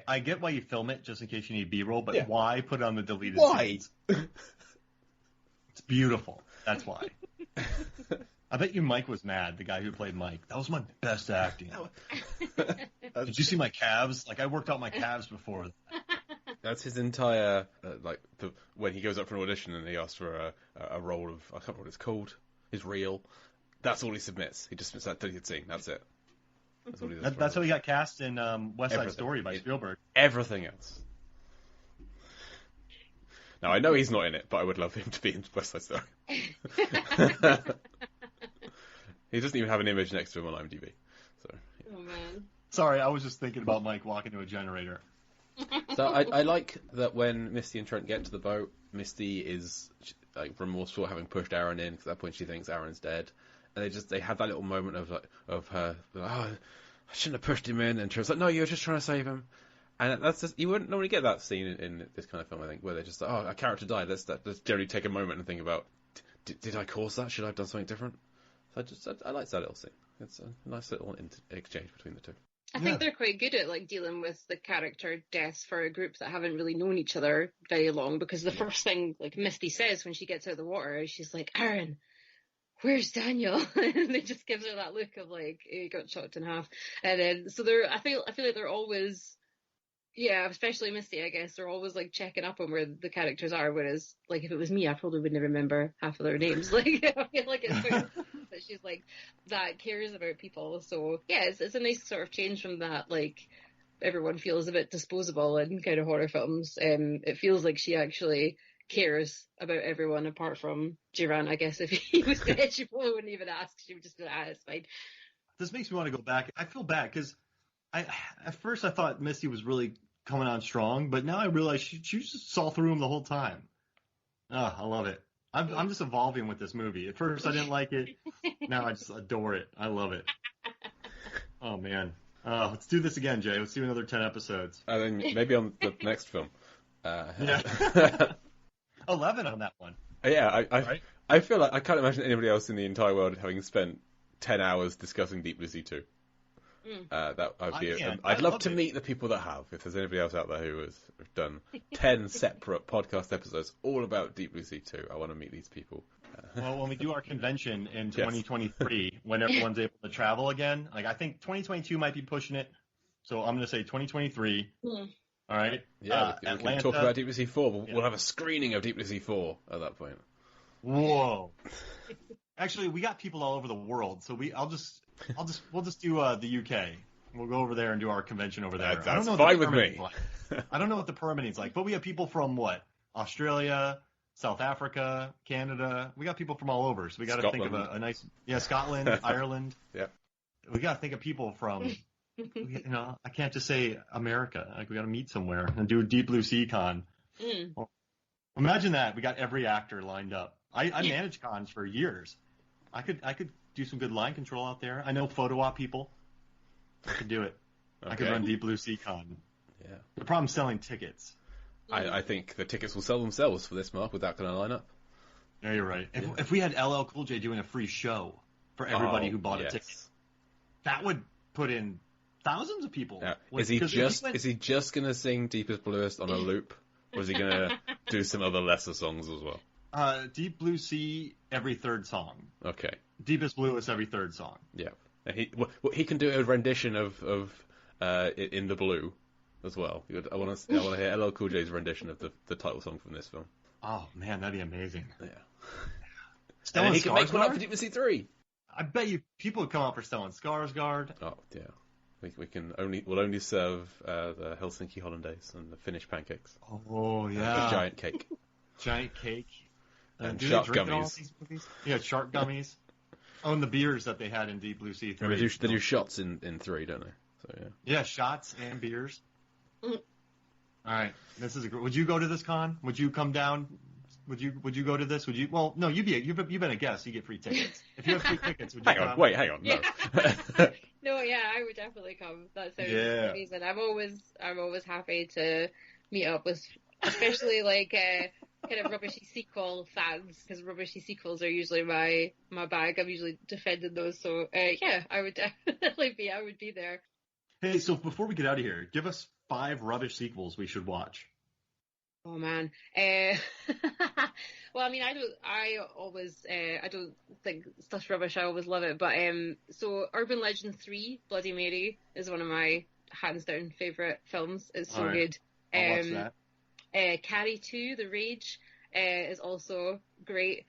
I get why you film it just in case you need B-roll, but Yeah. why put it on the deleted Why? scenes? It's beautiful. That's why. I bet you Mike was mad, the guy who played Mike. That was my best acting. Did you see my calves? Like, I worked out my calves before. That's his entire, when he goes up for an audition and he asks for a role of, I can't remember what it's called, his reel. That's all he submits. He just submits that deleted scene. That's it. That's all he does. That's how he got cast in West Side Everything. Story by Spielberg. Everything else. Now, I know he's not in it, but I would love him to be in West Side Story. He doesn't even have an image next to him on IMDb. So, yeah. Oh, man. Sorry, I was just thinking about Mike walking to a generator. So I like that when Misty and Trent get to the boat, Misty is like remorseful having pushed Aaron in, because at that point she thinks Aaron's dead, and they have that little moment of her, oh, I shouldn't have pushed him in, and Trent's like, no, you're just trying to save him, and that's just, you wouldn't normally get that scene in this kind of film, I think, where they're just like, oh, a character died. Let's generally take a moment and think about, did I cause that? Should I have done something different? So I like that little scene. It's a nice little exchange between the two. I think they're quite good at like dealing with the character deaths for a group that haven't really known each other very long, because the first thing like Misty says when she gets out of the water is she's like, Aaron, where's Daniel? And they just gives her that look of like, he got chopped in half. And then so I feel like they're always, yeah, especially Misty, I guess, they're always like checking up on where the characters are, whereas like if it was me, I probably wouldn't remember half of their names. Like I feel like it's sort of that she's like that cares about people. So yeah, it's a nice sort of change from that, like everyone feels a bit disposable in kind of horror films. It feels like she actually cares about everyone apart from Jiran. I guess if he was dead, she probably wouldn't even ask. She would just be like, it's fine. This makes me want to go back. I feel bad because at first I thought Misty was really coming on strong, but now I realize she just saw through him the whole time. Oh, I love it. I'm just evolving with this movie. At first I didn't like it. Now I just adore it. I love it. Oh, man. Let's do this again, Jay. Let's do another 10 episodes. And then maybe on the next film. Yeah. 11 on that one. Yeah, Right? I feel like I can't imagine anybody else in the entire world having spent 10 hours discussing Deep Blue Sea 2. I'd love to meet the people that have. If there's anybody else out there who has done 10 separate podcast episodes all about Deep Blue Sea 2, I want to meet these people. Well, when we do our convention in 2023, when everyone's able to travel again, like I think 2022 might be pushing it. So I'm going to say 2023. All right. Yeah, we Atlanta. can talk about Deep Blue Sea 4. We'll have a screening of Deep Blue Sea 4 at that point. Whoa. Actually, we got people all over the world, so we'll just do the UK. We'll go over there and do our convention over there. That's fine with me. Like. I don't know what the permitting's like, but we have people from what? Australia, South Africa, Canada. We got people from all over, so we got to think of a nice, Scotland, Ireland. Yeah. We got to think of people from, I can't just say America. Like we got to meet somewhere and do a Deep Blue Sea Con. Well, imagine that. We got every actor lined up. I managed cons for years. I could do some good line control out there. I know photo op people. I could do it. Okay. I could run Deep Blue Sea Con. Yeah. The problem's selling tickets. I think the tickets will sell themselves for this, Mark, with that kind of lineup. Yeah, you're right. If we had LL Cool J doing a free show for everybody who bought a ticket, that would put in thousands of people. Yeah. Is he just going to sing Deepest Bluest on a loop, or is he going to do some other lesser songs as well? Deep Blue Sea every third song. Okay. Deepest Bluest every third song. Yeah. He can do a rendition of In the Blue as well. I want to hear LL Cool J's rendition of the title song from this film. Oh man, that'd be amazing. Yeah. Stellan he can make one up for Deep Blue Sea 3. I bet you people would come out for Stellan Skarsgård. Oh yeah. We'll only serve the Helsinki hollandaise and the Finnish pancakes. Oh yeah. A giant cake. Giant cake. And shark gummies. Yeah, shark gummies. Oh, and the beers that they had in Deep Blue Sea 3. They do shots in 3, don't they? So yeah. Yeah, shots and beers. All right, this is would you go to this con? Would you come down? Would you go to this? Would you? Well, no, you've been a guest. You get free tickets. If you have free tickets, would you come? Hang on. No. No, yeah, I would definitely come. That sounds amazing. I'm always happy to meet up with, especially like kind of rubbishy sequel fans, because rubbishy sequels are usually my bag. I'm usually defending those. So yeah, I would definitely be there. Hey, so before we get out of here, give us 5 rubbish sequels we should watch? Oh man. Well, I mean, I don't think stuff's rubbish. I always love it. But so Urban Legend 3, Bloody Mary, is one of my hands down favorite films. It's so good. I'll watch that. Carrie 2, The Rage, is also great.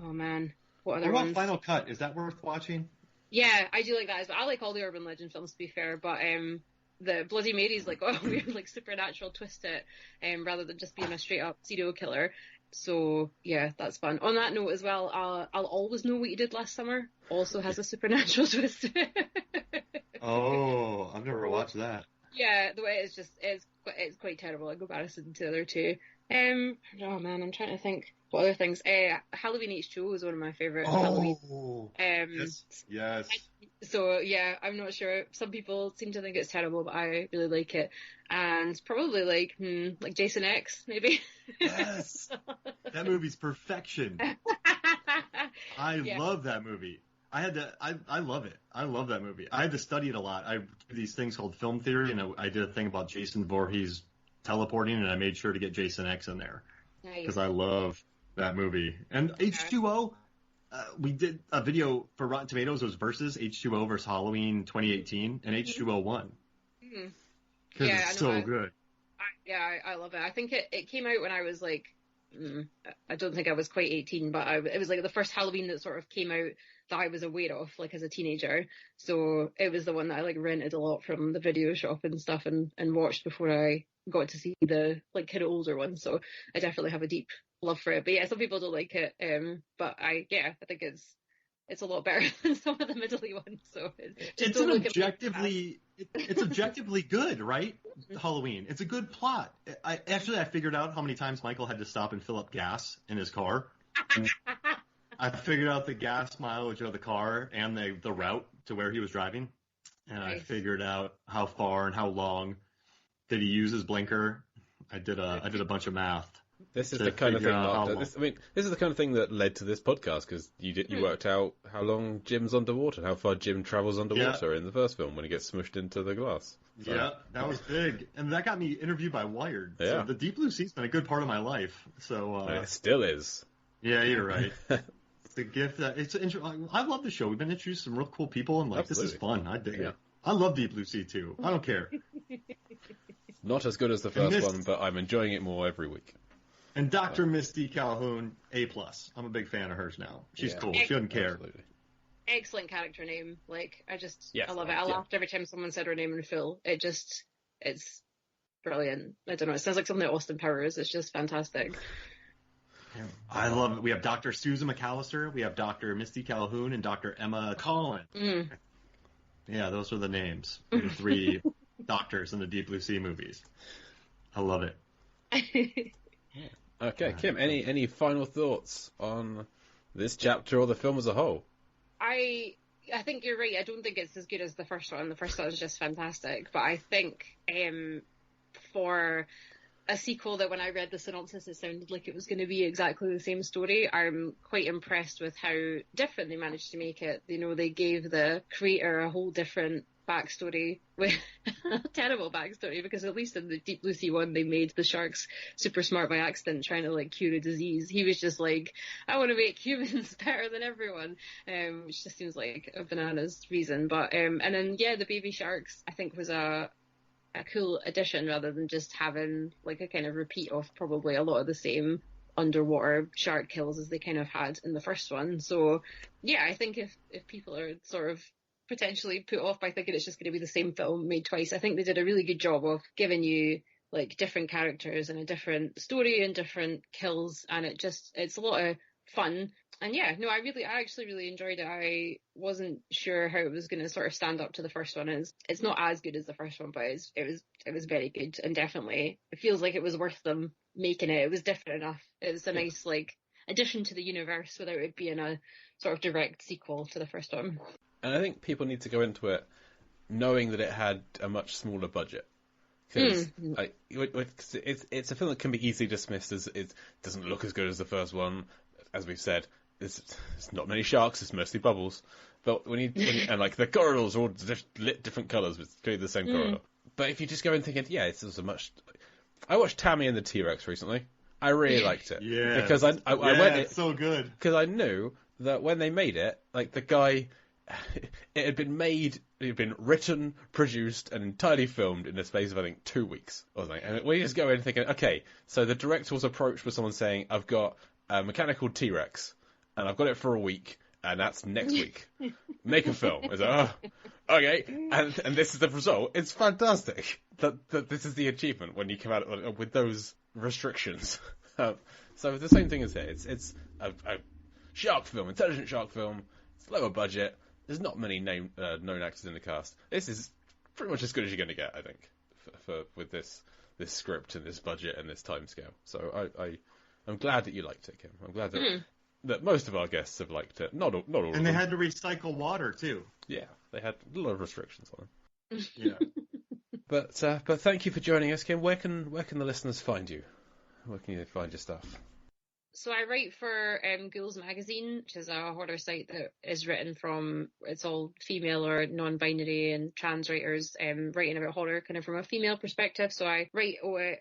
Oh man, what other What about ones? Final Cut? Is that worth watching? Yeah, I do like that as well. I like all the Urban Legend films, to be fair, but the Bloody Mary's like a weird, like supernatural twist to it, rather than just being a straight up serial killer. So yeah, that's fun. On that note as well, I'll Always Know What You Did Last Summer also has a supernatural twist to it. Oh, I've never watched that. Yeah, the way it's quite terrible in comparison to the other two. Oh man, I'm trying to think what other things. Halloween H2O is one of my favorite Halloween. Yes. So yeah, I'm not sure. Some people seem to think it's terrible, but I really like it. And probably like Jason X, maybe. Yes. That movie's perfection. I love that movie. I love it. I love that movie. I had to study it a lot. I do these things called film theory, and I did a thing about Jason Voorhees teleporting, and I made sure to get Jason X in there because I love that movie. And H2O, we did a video for Rotten Tomatoes. It was versus H2O versus Halloween 2018, and H2O won because it's so good. I love it. I think it came out when I was like, I don't think I was quite 18, but it was like the first Halloween that sort of came out that I was aware of, like as a teenager. So it was the one that I like rented a lot from the video shop and stuff and watched before I got to see the like kind of older one. So I definitely have a deep love for it. But yeah, some people don't like it. But I think it's a lot better than some of the middle-y ones. So it's objectively good, right? Halloween. It's a good plot. I figured out how many times Michael had to stop and fill up gas in his car. I figured out the gas mileage of the car and the route to where he was driving. And nice. I figured out how far and how long did he use his blinker. I did a bunch of math. This is the kind of thing. This is the kind of thing that led to this podcast because you worked out how long Jim's underwater, how far Jim travels underwater in the first film when he gets smushed into the glass. So. Yeah, that was big, and that got me interviewed by Wired. Yeah. So the Deep Blue Sea's been a good part of my life. So it still is. Yeah, you're right. It's a gift that it's interesting. I love the show. We've been introduced to some real cool people, and This is fun. I dig it. I love Deep Blue Sea too. I don't care. Not as good as the first one, but I'm enjoying it more every week. And Dr. Misty Calhoun, A+. I'm a big fan of hers now. She's cool. She doesn't care. Absolutely. Excellent character name. Like, I love it. I laughed every time someone said her name in full. It's brilliant. I don't know. It sounds like something that Austin Powers. It's just fantastic. I love it. We have Dr. Susan McAllister. We have Dr. Misty Calhoun and Dr. Emma Collin. Yeah, those are the names. The 3 doctors in the Deep Blue Sea movies. I love it. Okay, Kim, any final thoughts on this chapter or the film as a whole? I think you're right. I don't think it's as good as the first one. The first one is just fantastic. But I think for a sequel that when I read the synopsis it sounded like it was going to be exactly the same story, I'm quite impressed with how different they managed to make it. You know, they gave the creator a whole different backstory, with a terrible backstory, because at least in the Deep Blue Sea one they made the sharks super smart by accident trying to like cure a disease. He was just like, I want to make humans better than everyone, which just seems like a bananas reason. But and then the baby sharks I think was a cool addition rather than just having like a kind of repeat of probably a lot of the same underwater shark kills as they kind of had in the first one. So yeah, I think if people are sort of potentially put off by thinking it's just going to be the same film made twice, I think they did a really good job of giving you like different characters and a different story and different kills, and it's a lot of fun. And yeah, no, I actually really enjoyed it. I wasn't sure how it was going to sort of stand up to the first one. It's not as good as the first one, but it was very good, and definitely it feels like it was worth them making it. It was different enough. It was a nice like addition to the universe without it being a sort of direct sequel to the first one. And I think people need to go into it knowing that it had a much smaller budget. Because it's a film that can be easily dismissed as it doesn't look as good as the first one. As we've said, there's not many sharks, it's mostly bubbles. But and like the corridors are all lit different colours, but it's clearly the same corridor. But if you just go in thinking, yeah, this is a much... I watched Tammy and the T-Rex recently. I really liked it. Yeah. Because I went... It's so good. Because I knew that when they made it, like, the guy... It had been written, produced, and entirely filmed in the space of, I think, 2 weeks or something. And we just go in thinking, okay, so the director was approached with someone saying, I've got a mechanical T-Rex, and I've got it for a week, and that's next week. Make a film. It's like, oh, okay. And this is the result. It's fantastic that this is the achievement when you come out with those restrictions. So the same thing is here. It's a shark film, intelligent shark film. It's lower budget. There's not many known actors in the cast. This is pretty much as good as you're going to get, I think, with this script and this budget and this timescale. So I'm glad that you liked it, Kim. I'm glad that most of our guests have liked it. Not all of them. And they had to recycle water too. Yeah, they had a lot of restrictions on them. Yeah. But thank you for joining us, Kim. Where can the listeners find you? Where can you find your stuff? So I write for Ghouls Magazine, which is a horror site that is written from, it's all female or non-binary and trans writers writing about horror kind of from a female perspective. So I write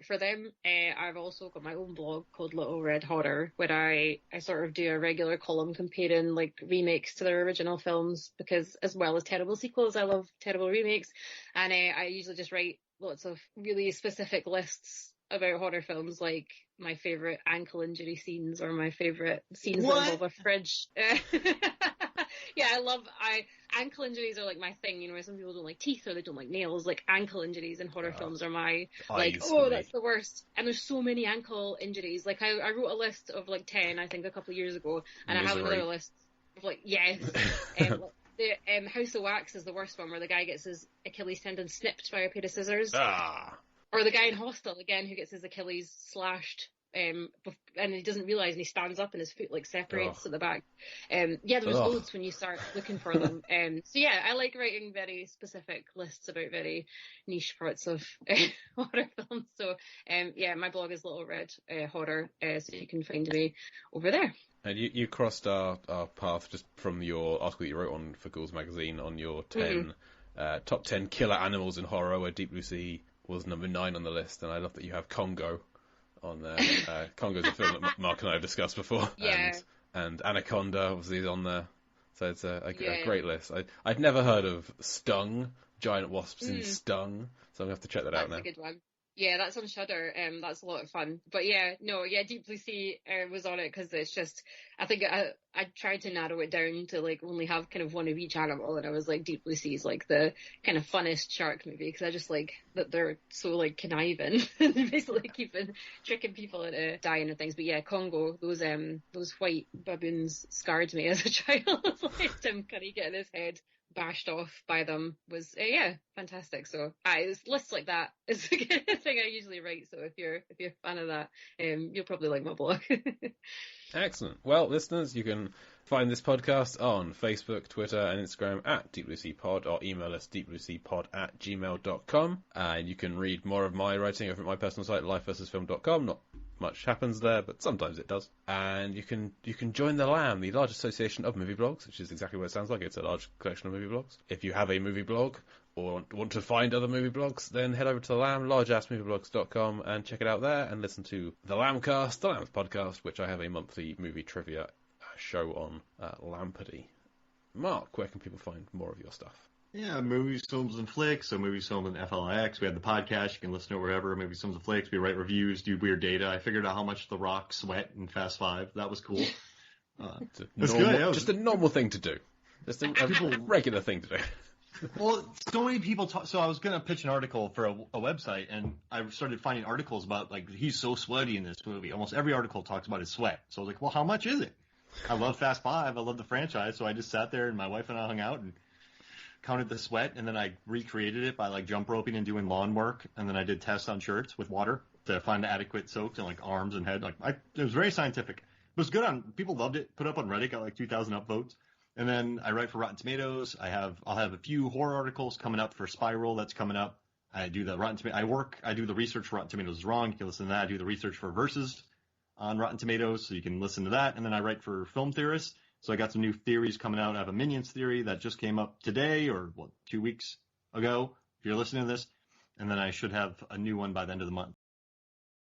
for them. I've also got my own blog called Little Red Horror, where I sort of do a regular column comparing like remakes to their original films, because as well as terrible sequels, I love terrible remakes. And I usually just write lots of really specific lists about horror films, like my favourite ankle injury scenes or my favourite scenes that involve a fridge. Yeah, ankle injuries are like my thing, you know, some people don't like teeth or they don't like nails. Like ankle injuries in horror films are my, like, that's the worst. And there's so many ankle injuries. Like I wrote a list of like 10, I think, a couple of years ago, and I have another list of like, yes. The House of Wax is the worst one, where the guy gets his Achilles tendon snipped by a pair of scissors. Or the guy in Hostel, again, who gets his Achilles slashed, and he doesn't realise, and he stands up and his foot like separates at the back. There was loads when you start looking for them. So yeah, I like writing very specific lists about very niche parts of horror films. So my blog is Little Red Horror, so you can find me over there. And you crossed our path just from your article that you wrote on for Ghouls Magazine on your top 10 killer animals in horror, where Deep Blue Sea was number 9 on the list, and I love that you have Congo on there. Congo's a film that Mark and I have discussed before, and Anaconda obviously is on there, so it's a great list. I'd never heard of Stung, giant wasps in Stung, so I'm gonna have to check that out now. That's a good one. Yeah, that's on Shudder. That's a lot of fun. But Deep Blue Sea was on it because it's just, I think I tried to narrow it down to like only have kind of one of each animal, and I was like, Deep Blue Sea is like the kind of funnest shark movie, because I just like that they're so like conniving and basically tricking people into dying and things. But yeah, Congo, those white baboons scarred me as a child. Like Tim Curry getting his head bashed off by them was fantastic. So lists like that is the kind of thing I usually write. So if you're a fan of that, you'll probably like my blog. Excellent. Well, listeners, you can find this podcast on Facebook, Twitter, and Instagram at Deep Blue Sea Pod, or email us deepblueseapod@gmail.com. And you can read more of my writing over at my personal site, lifeversusfilm.com. Not much happens there, but sometimes it does. And you can join the LAM, the large association of movie blogs, which is exactly what it sounds like. It's a large collection of movie blogs. If you have a movie blog or want to find other movie blogs, then head over to the LAM, largeassmovieblogs.com, and check it out there, and listen to the Lamcast, the Lambs podcast, which I have a monthly movie trivia show on Lampardy. Mark, where can people find more of your stuff? Yeah, Movies, Films, and Flicks. So Movies, Films, and FLIX. We have the podcast. You can listen to it wherever. Movies, Films, and Flicks. We write reviews, do weird data. I figured out how much The Rock sweat in Fast 5. That was cool. Just a normal thing to do. Just a regular thing to do. Well, so many people talk. So I was going to pitch an article for a website, and I started finding articles about, like, he's so sweaty in this movie. Almost every article talks about his sweat. So I was like, well, how much is it? I love Fast 5. I love the franchise. So I just sat there, and my wife and I hung out and counted the sweat, and then I recreated it by like jump roping and doing lawn work, and then I did tests on shirts with water to find the adequate soaks in like arms and head. It was very scientific. It was good people loved it. Put up on Reddit, got like 2,000 upvotes. And then I write for Rotten Tomatoes. I'll have a few horror articles coming up for Spiral. That's coming up. I do the Rotten Tomatoes. I do the research for Rotten Tomatoes is Wrong. You can listen to that. I do the research for Versus on Rotten Tomatoes, so you can listen to that. And then I write for Film Theorists. So I got some new theories coming out. I have a Minions theory that just came up today or 2 weeks ago, if you're listening to this. and then I should have a new one by the end of the month.